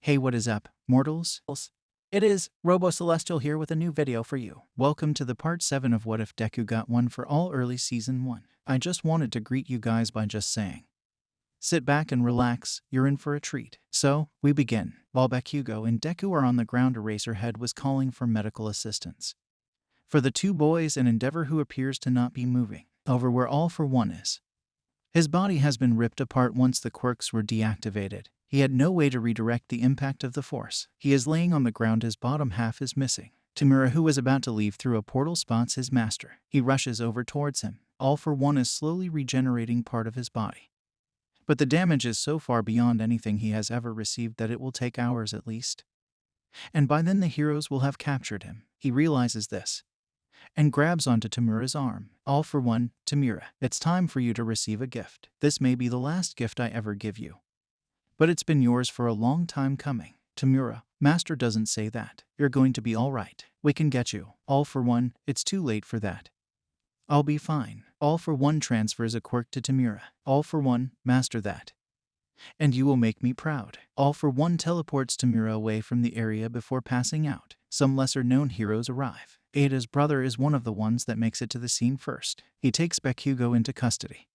Hey, what is up, mortals? It is Robo Celestial here with a new video for you. Welcome to the part 7 of What If Deku Got One for All Early Season 1. I just wanted to greet you guys by just saying, sit back and relax, you're in for a treat. So, we begin. While Bakugo and Deku are on the ground, Eraserhead was calling for medical assistance. For the two boys and Endeavor, who appears to not be moving over where All for One is. His body has been ripped apart once the quirks were deactivated. He had no way to redirect the impact of the force. He is laying on the ground, his bottom half is missing. Tamura, who is about to leave through a portal, spots his master. He rushes over towards him. All for One is slowly regenerating part of his body. But the damage is so far beyond anything he has ever received that it will take hours at least. And by then the heroes will have captured him. He realizes this and grabs onto Tamura's arm. All for One, Tamura, it's time for you to receive a gift. This may be the last gift I ever give you, but it's been yours for a long time coming. Tamura, Master doesn't say that. You're going to be all right. We can get you. All for One, it's too late for that. I'll be fine. All for One transfers a quirk to Tamura. All for One, master that, and you will make me proud. All for One teleports Tamura away from the area before passing out. Some lesser-known heroes arrive. Ada's brother is one of the ones that makes it to the scene first. He takes Bakugo into custody,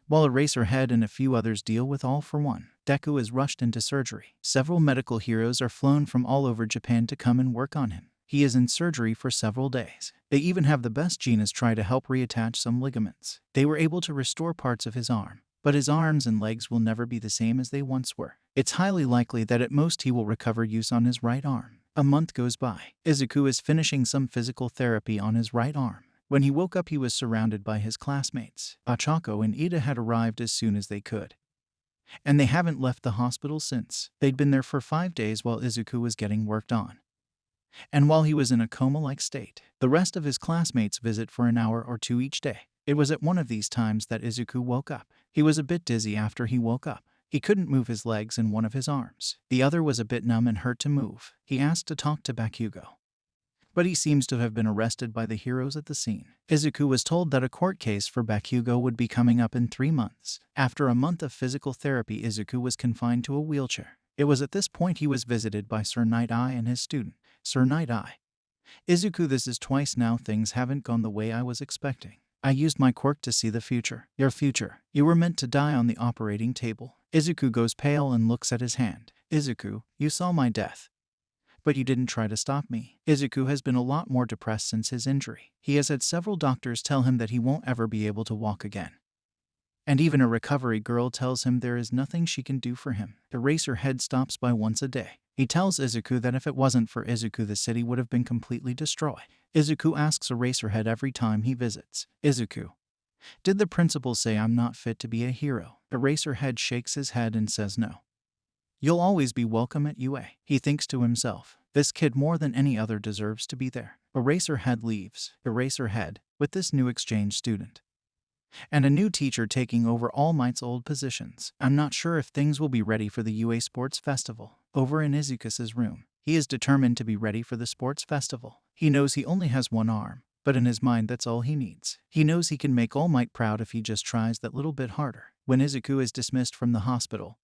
while Eraserhead and a few others deal with All for One. Deku is rushed into surgery. Several medical heroes are flown from all over Japan to come and work on him. He is in surgery for several days. They even have the best genius try to help reattach some ligaments. They were able to restore parts of his arm, but his arms and legs will never be the same as they once were. It's highly likely that at most he will recover use on his right arm. A month goes by. Izuku is finishing some physical therapy on his right arm. When he woke up, he was surrounded by his classmates. Ochako and Ida had arrived as soon as they could, and they haven't left the hospital since. They'd been there for 5 days while Izuku was getting worked on, and while he was in a coma-like state. The rest of his classmates visit for an hour or two each day. It was at one of these times that Izuku woke up. He was a bit dizzy after he woke up. He couldn't move his legs and one of his arms. The other was a bit numb and hurt to move. He asked to talk to Bakugo, but he seems to have been arrested by the heroes at the scene. Izuku was told that a court case for Bakugo would be coming up in 3 months. After a month of physical therapy, Izuku was confined to a wheelchair. It was at this point he was visited by Sir Night-Eye and his student. Sir Night-Eye: Izuku, this is twice now. Things haven't gone the way I was expecting. I used my quirk to see the future. Your future. You were meant to die on the operating table. Izuku goes pale and looks at his hand. Izuku, you saw my death, but you didn't try to stop me. Izuku has been a lot more depressed since his injury. He has had several doctors tell him that he won't ever be able to walk again, and even a recovery girl tells him there is nothing she can do for him. Eraserhead stops by once a day. He tells Izuku that if it wasn't for Izuku, the city would have been completely destroyed. Izuku asks Eraserhead every time he visits, Izuku, did the principal say I'm not fit to be a hero? Eraserhead shakes his head and says no. You'll always be welcome at UA. He thinks to himself, this kid more than any other deserves to be there. Eraserhead leaves. Eraserhead, with this new exchange student and a new teacher taking over All Might's old positions, I'm not sure if things will be ready for the UA Sports Festival. Over in Izuku's room, he is determined to be ready for the sports festival. He knows he only has one arm, but in his mind that's all he needs. He knows he can make All Might proud if he just tries that little bit harder. When Izuku is dismissed from the hospital,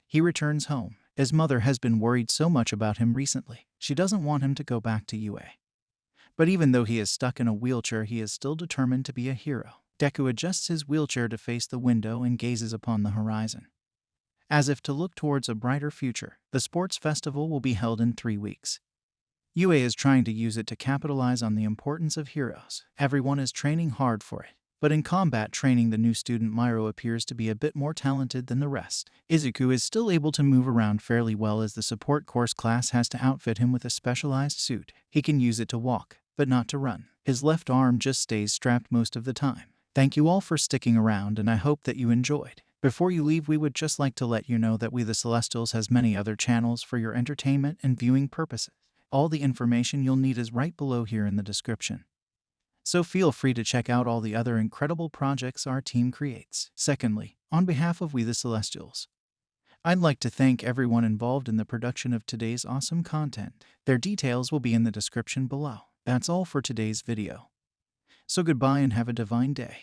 he returns home. His mother has been worried so much about him recently. She doesn't want him to go back to UA. But even though he is stuck in a wheelchair, he is still determined to be a hero. Deku adjusts his wheelchair to face the window and gazes upon the horizon, as if to look towards a brighter future. The sports festival will be held in 3 weeks. UA is trying to use it to capitalize on the importance of heroes. Everyone is training hard for it. But in combat training, the new student Myro appears to be a bit more talented than the rest. Izuku is still able to move around fairly well, as the support course class has to outfit him with a specialized suit. He can use it to walk, but not to run. His left arm just stays strapped most of the time. Thank you all for sticking around, and I hope that you enjoyed. Before you leave, we would just like to let you know that We The Celestials has many other channels for your entertainment and viewing purposes. All the information you'll need is right below here in the description, so feel free to check out all the other incredible projects our team creates. Secondly, on behalf of We The Celestials, I'd like to thank everyone involved in the production of today's awesome content. Their details will be in the description below. That's all for today's video. So goodbye and have a divine day.